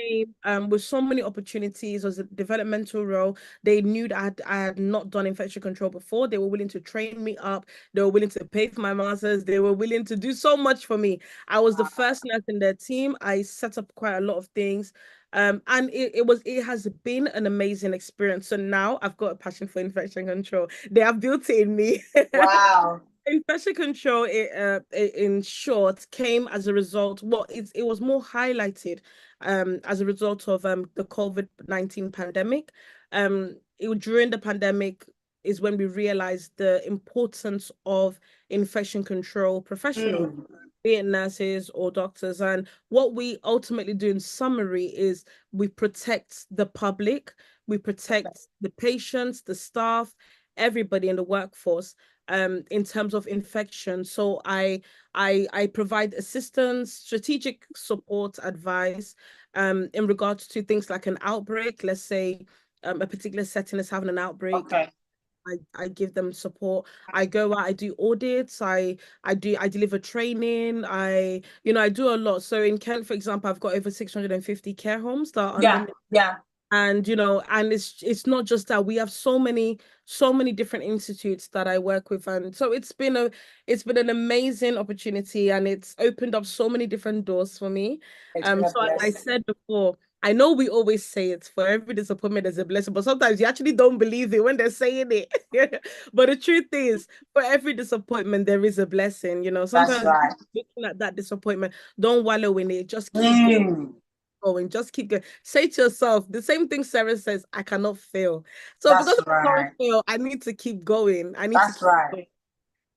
S2: came with so many opportunities. It was a developmental role. They knew that I had not done infection control before. They were willing to train me up. They were willing to pay for my masters. They were willing to do so much for me. I was the
S1: Wow.
S2: first nurse in their team. I set up quite a lot of things. And it has been an amazing experience. So now I've got a passion for infection control. They have built it in me.
S1: Wow.
S2: Infection control, in short, came as a result. Well, it was more highlighted as a result of the COVID-19 pandemic. During the pandemic is when we realized the importance of infection control professionals,
S1: Mm.
S2: be it nurses or doctors. And what we ultimately do in summary is we protect the public, we protect the patients, the staff, everybody in the workforce in terms of infection. So I provide assistance, strategic support, advice in regards to things like an outbreak. Let's say a particular setting is having an outbreak.
S1: Okay.
S2: I give them support. I go out, I do audits, I deliver training, I do a lot. So in Kent, for example, I've got over 650 care homes that are under
S1: Yeah.
S2: me.
S1: Yeah.
S2: And and it's not just that. We have so many different institutes that I work with, and so it's been an amazing opportunity, and it's opened up so many different doors for me.
S1: It's been a
S2: So as I
S1: blessing.
S2: said before, I know we always say it, for every disappointment there's a blessing, but sometimes you actually don't believe it when they're saying it. But the truth is, for every disappointment there is a blessing.
S1: That's
S2: Sometimes
S1: right.
S2: looking at that disappointment, don't wallow in it, just keep
S1: Mm.
S2: going, just keep going. Say to yourself the same thing Sarah says, I cannot fail. So because
S1: That's
S2: I can't
S1: right.
S2: fail, I need to keep going. I need to
S1: That's
S2: keep
S1: right.
S2: going.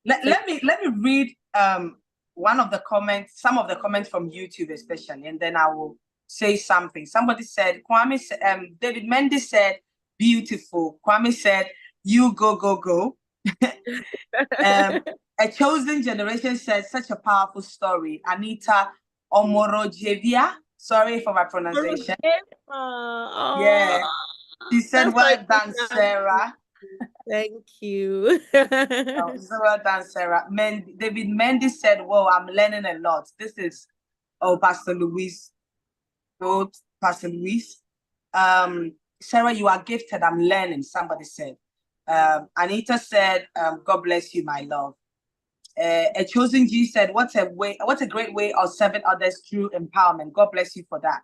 S1: Let,
S2: So
S1: let me let me read one of the comments, some of the comments from YouTube especially, and then I will say something. Somebody said, David Mendy said, beautiful. Kwame said, you go, go, go. A chosen generation said, such a powerful story. Anita Omorojevia, sorry for my pronunciation.
S2: oh,
S1: Yeah. She said,
S2: that's so
S1: well done, Sarah.
S2: thank you.
S1: Oh, so well done, Sarah. David Mendy said, whoa, I'm learning a lot. This is, Pastor Luis. Oh, Pastor Luis. Sarah, you are gifted. I'm learning, somebody said. Anita said, God bless you, my love. A chosen G said, what a great way of serving others through empowerment. God bless you for that.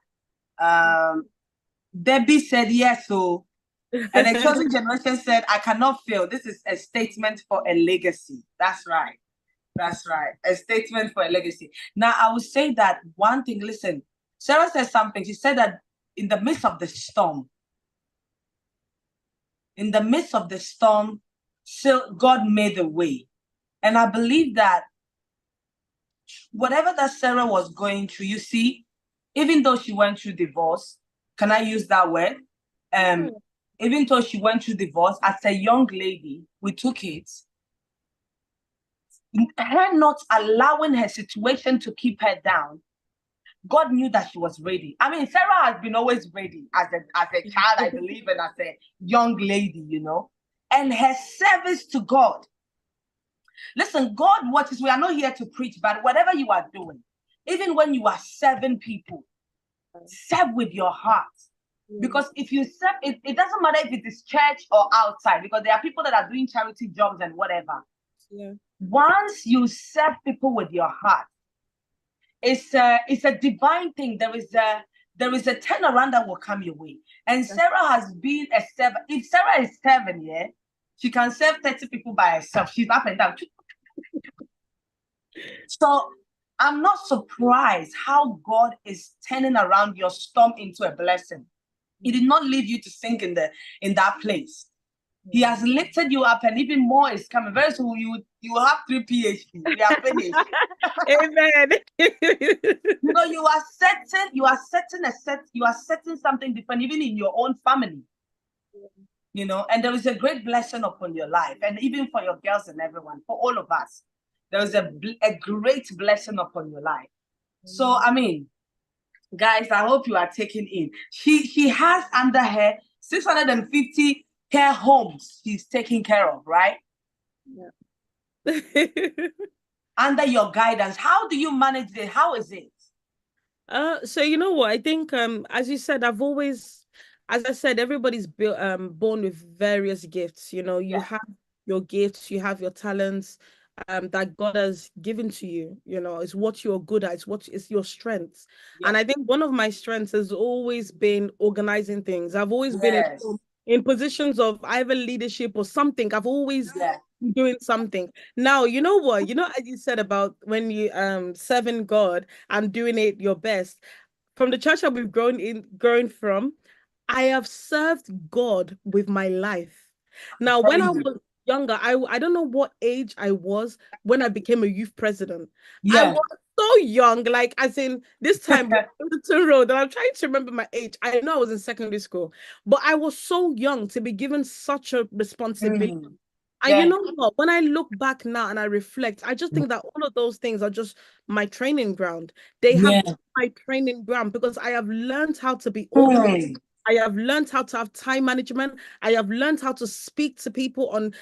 S1: Debbie said yes, so. And the chosen generation said, I cannot fail. This is a statement for a legacy. That's right. That's right. A statement for a legacy. Now, I would say that one thing, listen, Sarah said something. She said that in the midst of the storm, still God made a way. And I believe that whatever that Sarah was going through, you see, even though she went through divorce, can I use that word? Even though she went through divorce, as a young lady, we took it. Her not allowing her situation to keep her down, God knew that she was ready. I mean, Sarah has been always ready as a child, I believe, and as a young lady, you know. And her service to God. Listen, God watches. We are not here to preach, but whatever you are doing, even when you are serving people, serve with your heart. Because if you serve, it doesn't matter if it is church or outside, because there are people that are doing charity jobs and whatever.
S2: Yeah.
S1: Once you serve people with your heart, it's a divine thing. There is a turnaround that will come your way. And Sarah has been a servant. If Sarah is 7, yeah, she can serve 30 people by herself. She's up and down. So I'm not surprised how God is turning around your storm into a blessing. He did not leave you to sink in that place. He has lifted you up, and even more is coming. Very soon you will have 3 PhD. We are finished.
S2: Amen.
S1: You are setting something different, even in your own family. And there is a great blessing upon your life, and even for your girls and everyone, for all of us, there is a great blessing upon your life. So, I mean, guys, I hope you are taking in. She has under her 650 care homes she's taking care of, right?
S2: Yeah.
S1: Under your guidance. How do you manage it? How is it?
S2: So you know what? I think as you said, as I said, everybody's born with various gifts. You have your gifts, you have your talents, that God has given to you. It's what you're good at, it's your strengths. And I think one of my strengths has always been organizing things. I've always been in positions of either leadership or something. I've always been doing something. Now, you know what? As you said about when you serving God and doing it your best. From the church that we've grown from, I have served God with my life. Now, when I was younger, I don't know what age I was when I became a youth president. I was so young, like as in this time road, and I'm trying to remember my age. I know I was in secondary school, but I was so young to be given such a responsibility. And you know what? When I look back now and I reflect, I just think that all of those things are just my training ground. They have been my training ground because I have learned how to be organized. I have learned how to have time management. I have learned how to speak to people on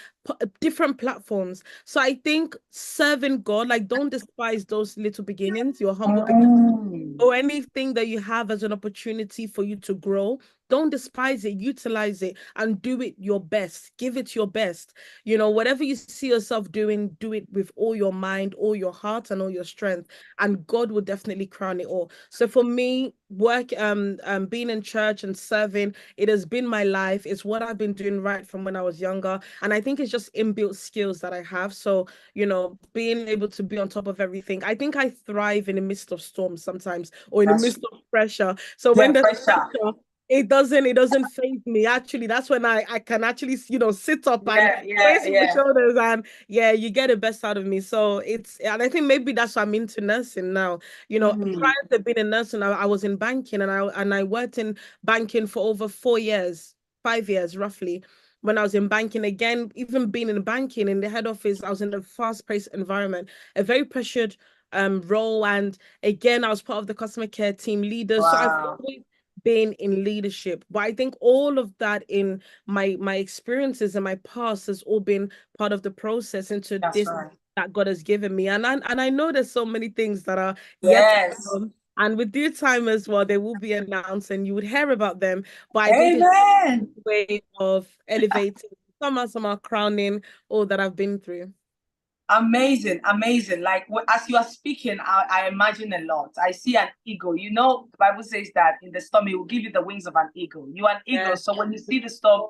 S2: different platforms. So I think serving God, like don't despise those little beginnings, your humble beginnings, or anything that you have as an opportunity for you to grow. Don't despise it, utilize it, and do it your best. Give it your best. Whatever you see yourself doing, do it with all your mind, all your heart, and all your strength. And God will definitely crown it all. So for me, being in church and serving, it has been my life. It's what I've been doing right from when I was younger. And I think it's just inbuilt skills that I have. So, being able to be on top of everything. I think I thrive in the midst of storms sometimes, or in the midst of pressure. So when there's pressure, it doesn't faze me. Actually, that's when I can actually sit up and raise my shoulders, and you get the best out of me. So and I think maybe that's why I'm into nursing now. Prior to being a nurse, I was in banking, and I worked in banking for over 4 years, 5 years roughly. When I was in banking, again, even being in banking in the head office, I was in a fast-paced environment, a very pressured role, and again, I was part of the customer care team leaders. So I've always been in leadership, but I think all of that in my experiences and my past has all been part of the process into that God has given me. And I know there's so many things that are yet to come. And with due time as well, they will be announced and you would hear about them. But I think it's a way of elevating some are crowning all that I've been through.
S1: Amazing, amazing. Like as you are speaking, I imagine a lot. I see an eagle. You know, the Bible says that in the storm, it will give you the wings of an eagle. You are an eagle.
S2: Yeah.
S1: So when you see the storm,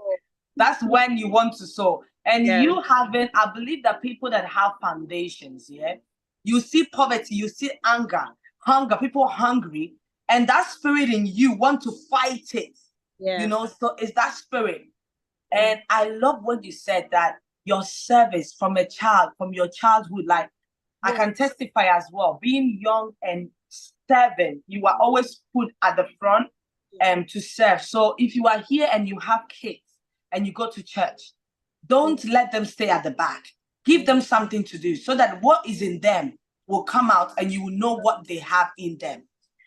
S1: that's when you want to sow. And
S2: Yeah.
S1: you haven't, I believe that people that have foundations, yeah, you see poverty, you see anger, hunger, people hungry, and that spirit in you want to fight it.
S2: Yeah.
S1: You know, so it's that spirit. And I love what you said that your service from a child, from your childhood, like I can testify as well, being young and serving, you are always put at the front to serve. So if you are here and you have kids and you go to church, don't let them stay at the back. Give them something to do so that what is in them will come out and you will know what they have in them.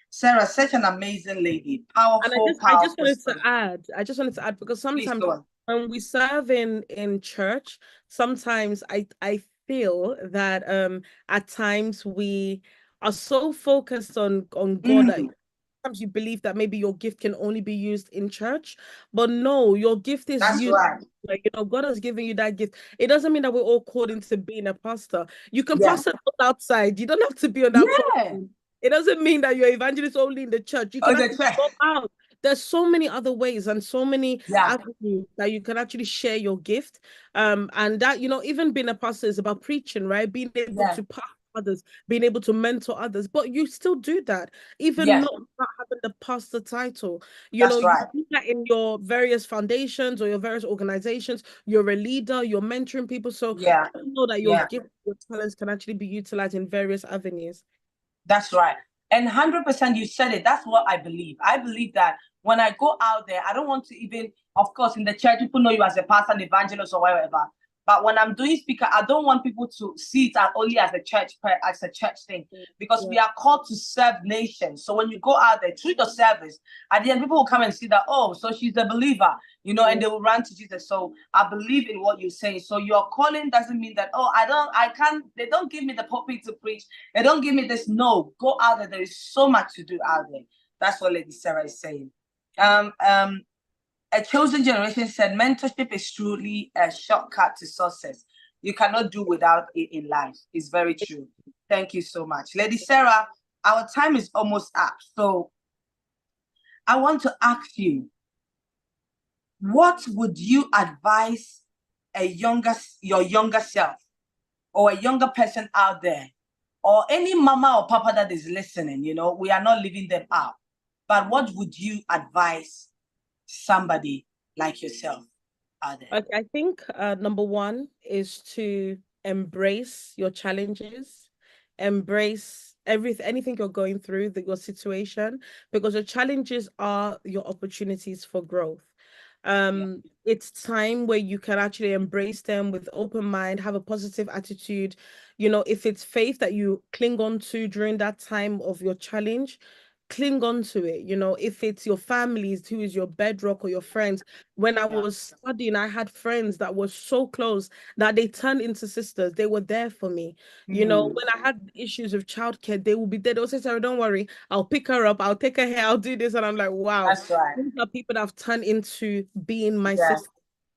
S1: Sarah, such an amazing lady,
S2: And
S1: powerful,
S2: I just
S1: powerful
S2: wanted to
S1: spirit.
S2: add, because
S1: Please
S2: sometimes
S1: go on.
S2: when we serve in church, sometimes I feel that at times we are so focused on God that
S1: Mm,
S2: sometimes you believe that maybe your gift can only be used in church, but no, your gift is
S1: that's
S2: used.
S1: right.
S2: Like, God has given you that gift. It doesn't mean that we're all called into being a pastor. You can
S1: Yeah.
S2: pastor outside. You don't have to be on that
S1: Yeah.
S2: pulpit. It doesn't mean that you're evangelist only in the church. You
S1: Oh,
S2: can
S1: the
S2: actually
S1: church.
S2: go out. There's so many other ways and so many
S1: Yeah.
S2: avenues that you can actually share your gift. And that, even being a pastor is about preaching, right? Being able
S1: Yeah.
S2: to pastor others, being able to mentor others. But you still do that, even
S1: Yes.
S2: not having the pastor title.
S1: That's
S2: You
S1: right.
S2: do that in your various foundations or your various organizations. You're a leader, you're mentoring people. So
S1: Yeah.
S2: just know that your
S1: Yeah.
S2: gift, your talents can actually be utilized in various avenues.
S1: That's right. And 100% you said it. That's what I believe. I believe that when I go out there, I don't want to even, of course, in the church, people know you as a pastor, an evangelist, or whatever. But when I'm doing speaker, I don't want people to see it only as a church thing, because
S2: Yeah.
S1: we are called to serve nations. So when you go out there, treat your service. At the end, people will come and see that, oh, so she's a believer, and they will run to Jesus. So I believe in what you say. So your calling doesn't mean that, oh, I can't, they don't give me the pulpit to preach. They don't give me this. No, go out there. There is so much to do out there. That's what Lady Sarah is saying. A chosen generation said mentorship is truly a shortcut to success. You cannot do without it in life. It's very true. Thank you so much. Lady Sarah, our time is almost up. So I want to ask you, what would you advise your younger self or a younger person out there, or any mama or papa that is listening? We are not leaving them out. But what would you advise somebody like yourself out there?
S2: I think number one is to embrace your challenges, embrace anything you're going through, your situation, because your challenges are your opportunities for growth.
S1: Yeah.
S2: It's time where you can actually embrace them with open mind, have a positive attitude. If it's faith that you cling on to during that time of your challenge, cling on to it. If it's your families who is your bedrock, or your friends. When I
S1: Yeah.
S2: was studying, I had friends that were so close that they turned into sisters. They were there for me.
S1: Mm,
S2: When I had issues with childcare, they will be there. They'll say, Sarah, don't worry, I'll pick her up, I'll take her here, I'll do this. And I'm like, wow,
S1: that's right.
S2: these are people that have turned into being my
S1: Yeah.
S2: sister.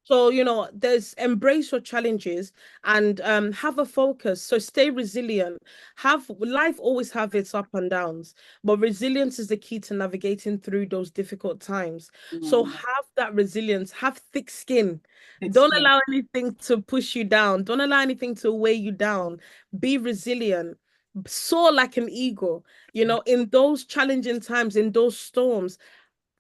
S2: So, there's embrace your challenges and have a focus. So stay resilient. Have life always have its up and downs, but resilience is the key to navigating through those difficult times. So
S1: Mm,
S2: have that resilience, have thick skin.
S1: it's
S2: Don't
S1: skin.
S2: allow anything to push you down. Don't allow anything to weigh you down. Be resilient. Soar like an eagle. In those challenging times, in those storms,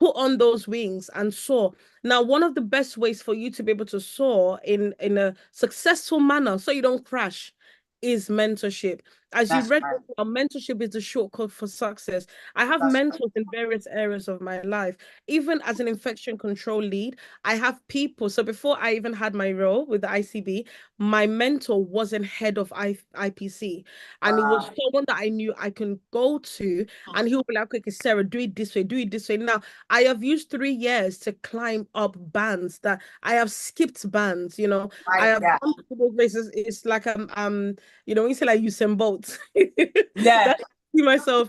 S2: put on those wings and soar. Now, one of the best ways for you to be able to soar in a successful manner so you don't crash is mentorship. As you
S1: That's
S2: read,
S1: right.
S2: mentorship is the shortcut for success. I have
S1: That's right.
S2: mentors in various areas of my life. Even as an infection control lead, I have people. So before I even had my role with the ICB, my mentor wasn't head of IPC. And it was
S1: Wow.
S2: someone that I knew I can go to, and he'll be like, okay, Sarah, do it this way, do it this way. Now, I have used 3 years to climb up bands that I have skipped bands, I
S1: My
S2: have
S1: God.
S2: gone to those places. It's like when you say like Usain Bolt,
S1: Yeah.
S2: that's me myself,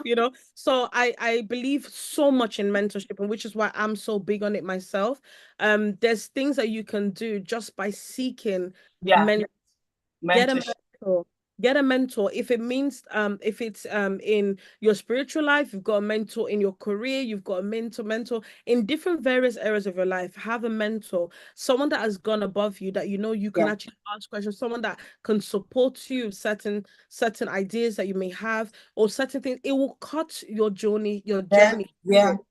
S2: So I believe so much in mentorship, and which is why I'm so big on it myself. There's things that you can do just by seeking
S1: Yeah.
S2: men get a
S1: Mentorship.
S2: mentor. Get a mentor. If it means if it's in your spiritual life, you've got a mentor. In your career, you've got a mentor in different various areas of your life. Have a mentor, someone that has gone above you, that you know you can
S1: Yeah.
S2: actually ask questions, someone that can support you, certain ideas that you may have, or certain things. It will cut your
S1: Yeah.
S2: journey
S1: Yeah.
S2: short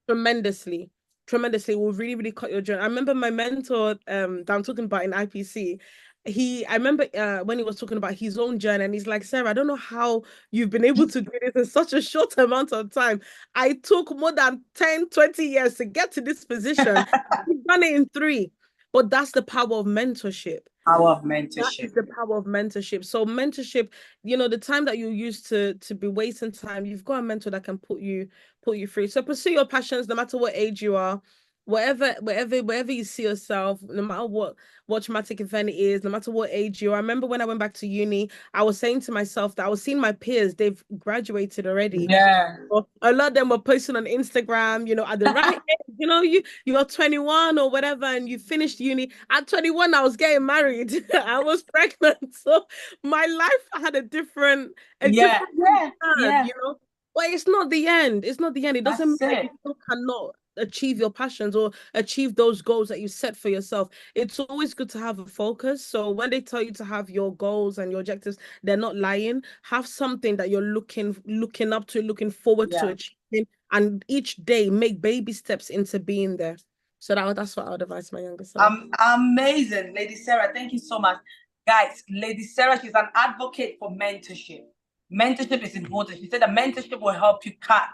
S2: tremendously. Tremendously. It will really, really cut your journey. I remember my mentor that I'm talking about in IPC. I remember when he was talking about his own journey, and he's like, Sarah, I don't know how you've been able to do this in such a short amount of time. I took more than 10, 20 years to get to this position. You've done it in 3. But that's the power of mentorship.
S1: Power of
S2: That
S1: mentorship.
S2: is the power of mentorship. So mentorship, the time that you used to be wasting time, you've got a mentor that can put you through. So pursue your passions, no matter what age you are, wherever you see yourself, no matter what traumatic event it is, no matter what age you are. I remember when I went back to uni, I was saying to myself that I was seeing my peers, they've graduated already.
S1: Yeah.
S2: A lot of them were posting on Instagram, at the right age, you're 21 or whatever, and you finished uni. At 21, I was getting married. I was pregnant. So my life had a
S1: Yeah.
S2: different
S1: Yeah. Yeah.
S2: turn. But it's not the end. It's not the end. It doesn't mean
S1: That's
S2: that you
S1: it.
S2: still cannot achieve your passions or achieve those goals that you set for yourself. It's always good to have a focus. So when they tell you to have your goals and your objectives, they're not lying. Have something that you're looking up to, looking forward to
S1: Yeah.
S2: achieving, and each day make baby steps into being there. So that's what I would advise my younger self.
S1: Amazing, Lady Sarah. Thank you so much. Guys, Lady Sarah, she's an advocate for mentorship. Mentorship is important. She said that mentorship will help you cut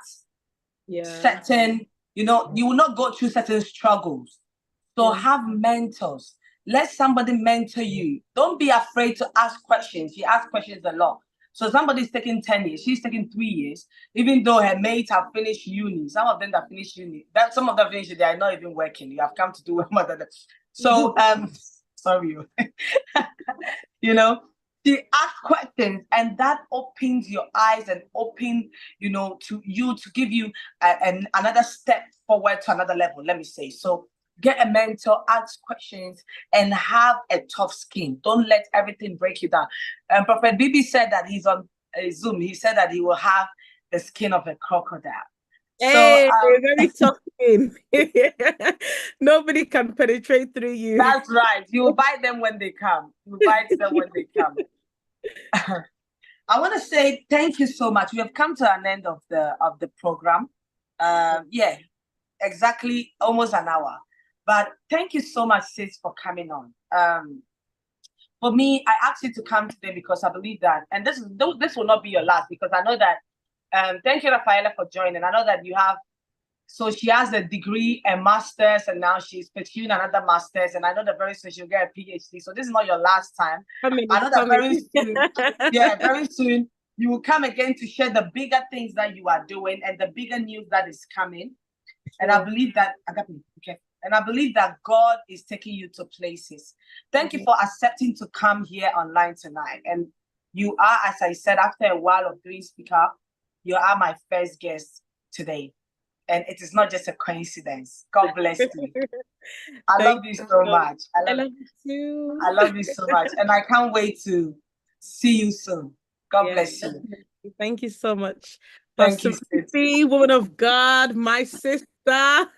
S2: Yeah.
S1: certain, you will not go through certain struggles. So
S2: Yeah.
S1: have mentors. Let somebody mentor you. Don't be afraid to ask questions. She asks questions a lot. So somebody's taking 10 years, she's taking 3 years, even though her mates have finished uni. Some of them that finished uni, some of them finished, they are not even working. You have come to do one. So sorry. you know, she asks questions, and that opens your eyes and to give you another step forward to another level, let me say. So get a mentor, ask questions, and have a tough skin. Don't let everything break you down. Prophet Bibi said that he's on a Zoom. He said that he will have the skin of a crocodile. So
S2: Hey, very tough skin. Nobody can penetrate through you.
S1: that's right. You will buy them when they come. You will buy them when they come. I want to say thank you so much. We have come to an end of the program. Yeah, exactly, almost an hour. But thank you so much, sis, for coming on. For me, I asked you to come today because I believe that, and this will not be your last, because I know that. Thank you, Rafaela, for joining. I know that you have. So she has a degree, a master's, and now she's pursuing another master's. And I know that very soon she'll get a PhD. So this is not your last time. I know that very soon, yeah, very soon you will come again to share the bigger things that you are doing and the bigger news that is coming. And I believe that, okay. And I believe that God is taking you to places. Thank you for accepting to come here online tonight. And you are, as I said, after a while of doing Speak Up, you are my first guest today. And it is not just a coincidence. God bless you. I love you so much.
S2: I love you too.
S1: I love you so much. And I can't wait to see you soon. God bless you.
S2: Definitely. Thank you so much.
S1: Thank you,
S2: Pastor
S1: sis.
S2: Ruthie, woman of God, my sister. As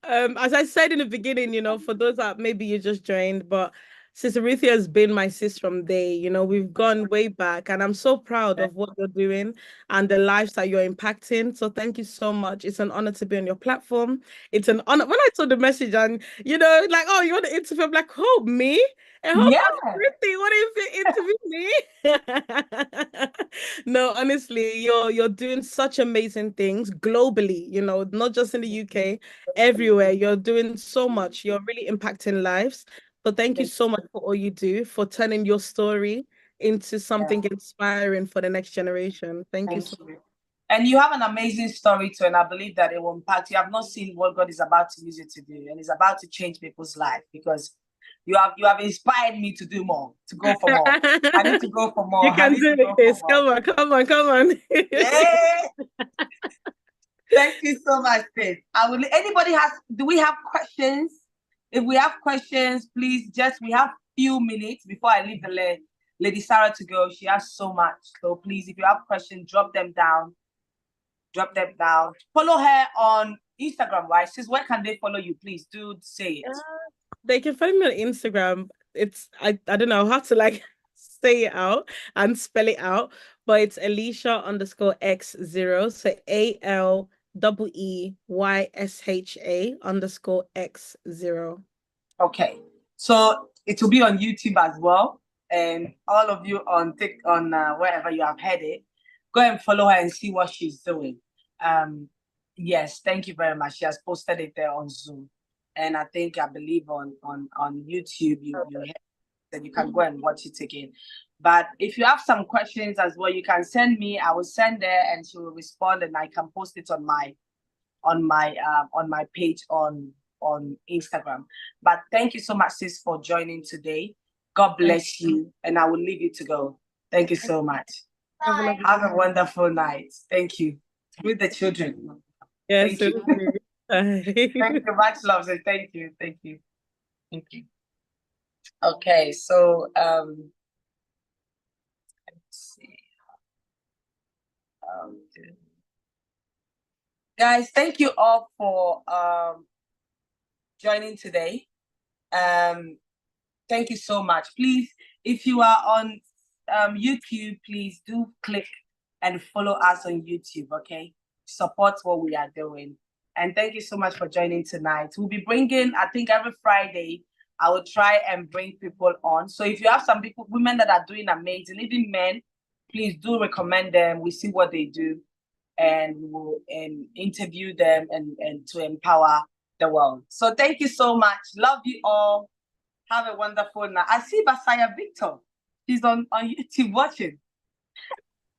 S2: I said in the beginning, for those that maybe you just joined, but Sister Ruthie has been my sis from day. We've gone way back, and I'm so proud of what you're doing and the lives that you're impacting. So thank you so much. It's an honor to be on your platform. It's an honor. When I saw the message and like, oh, you want to interview? I'm like, oh, me? And hope
S1: Yeah.
S2: Ruthie, what if you interview me? No, honestly, you're doing such amazing things globally, not just in the UK, everywhere. You're doing so much. You're really impacting lives. So thank you so much for all you do, for turning your story into something inspiring for the next generation. Thank you so much.
S1: And you have an amazing story too, and I believe that it will impact. You have not seen what God is about to use it to do, and it's about to change people's life, because you have inspired me to do more, to go for more. I need to go for more.
S2: You can do it, Chris. Come on, come on, come on.
S1: Yeah. Thank you so much, sis. Do we have questions? If we have questions, please we have few minutes before I leave Lady Sarah to go. She has so much. So please, if you have questions, drop them down. Drop them down. Follow her on Instagram, right? Sis, where can they follow you? Please do say it.
S2: They can find me on Instagram. It's I don't know how to like say it out and spell it out, but it's Alicia_X0. So ALEEYSHA_X0.
S1: Okay. So it will be on YouTube as well. And all of you on wherever you have heard it, go and follow her and see what she's doing. Yes, thank you very much. She has posted it there on Zoom. And I believe on YouTube you that you can go and watch it again. But if you have some questions as well, you can send me. I will send her and she will respond, and I can post it on my page on Instagram. But thank you so much, sis, for joining today. God bless you, and I will leave you to go. Thank you so much.
S2: Bye.
S1: Have a wonderful night. Thank you. With the children.
S2: Yes.
S1: Thank you. Thank you. Much love. And thank you. Thank you. Thank you. Okay, so let's see. Guys, thank you all for joining today. Thank you so much. Please, if you are on YouTube, please do click and follow us on YouTube, okay? Support what we are doing. And thank you so much for joining tonight. We'll be bringing, I think every Friday, I will try and bring people on. So if you have some people, women that are doing amazing, even men, please do recommend them. We see what they do, and we will interview them and to empower the world. So thank you so much. Love you all. Have a wonderful night. I see Basaya Victor. She's on YouTube watching.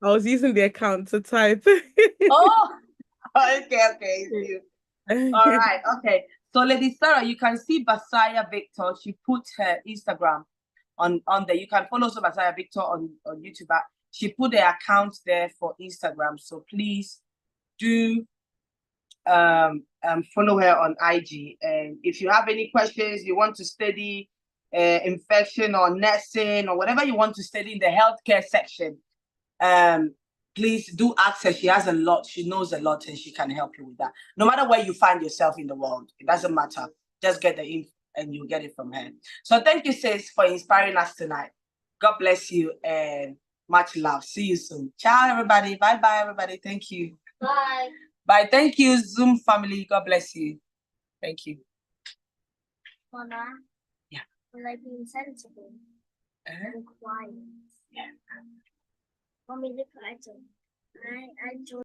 S2: I was using the account to type.
S1: Oh, okay. All right, okay. So, Lady Sarah, you can see Basaya Victor. She put her Instagram on there. You can follow also Basaya Victor on YouTube. She put the account there for Instagram. So please do follow her on IG. And if you have any questions, you want to study infection or nursing or whatever you want to study in the healthcare section, please do ask her. She has a lot. She knows a lot, and she can help you with that. No matter where you find yourself in the world, it doesn't matter. Just get the info and you get it from her. So thank you, sis, for inspiring us tonight. God bless you and much love. See you soon. Ciao, everybody. Bye-bye, everybody. Thank you.
S3: Bye.
S1: Bye. Thank you, Zoom family. God bless you. Thank you.
S3: Mama.
S1: Yeah.
S3: Will I be insensitive and quiet?
S1: Yeah.
S3: Mommy, look at it. I